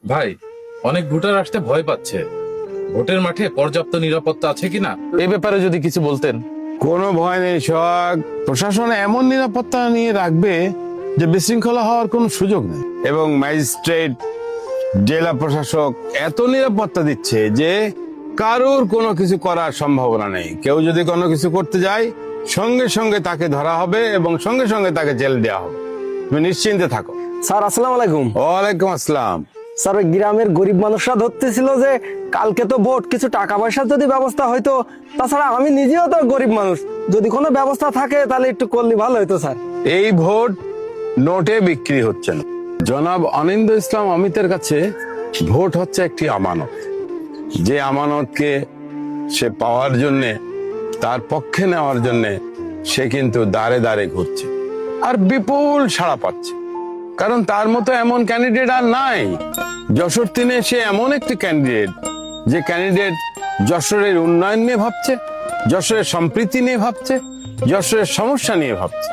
ভাই, অনেক ভোটার আসতে ভয় পাচ্ছে। ভোটের মাঠে পর্যাপ্ত নিরাপত্তা আছে কিনা এই ব্যাপারে যদি কিছু বলতেন। কোনো ভয় নেই সোহাগ, প্রশাসন এমন নিরাপত্তা নিয়ে রাখবে যে বিশৃঙ্খলা হওয়ার কোনো সুযোগ নেই। এবং ম্যাজিস্ট্রেট, জেলা প্রশাসক এত নিরাপত্তা দিচ্ছে যে কারোর কোনো কিছু করার সম্ভাবনা নেই। কেউ যদি কোনো কিছু করতে যায় সঙ্গে সঙ্গে তাকে ধরা হবে এবং সঙ্গে সঙ্গে তাকে জেল দেওয়া হবে। তুমি নিশ্চিন্তে থাকো। স্যার আসসালামু আলাইকুম। ওয়ালাইকুম আসসালাম। স্যার ওই গ্রামের গরিব মানুষরা ধরতেছিল যে কালকে তো ভোট, কিছু টাকা পয়সার যদি ব্যবস্থা হইতো। তাছাড়া আমি নিজেও তো গরিব মানুষ, যদি কোনো ব্যবস্থা থাকে তাহলে একটু করলে ভালো হইতো স্যার। এই ভোট নোটে বিক্রি হচ্ছে না। জনাব অনিন্দ ইসলাম অমিতের কাছে ভোট হচ্ছে একটি আমানত। যে আমানতকে সে পাওয়ার জন্যে, তার পক্ষে নেওয়ার জন্যে সে কিন্তু দাঁড়ে দাঁড়ে ঘুরছে আর বিপুল সাড়া পাচ্ছে। কারণ তার মতো এমন ক্যান্ডিডেট আর নাই। যশোর তিনে সে এমন একটি ক্যান্ডিডেট, যে ক্যান্ডিডেট যশোরের উন্নয়ন নিয়ে ভাবছে, যশোরের সম্প্রীতি নিয়ে ভাবছে, যশোরের সমস্যা নিয়ে ভাবছে।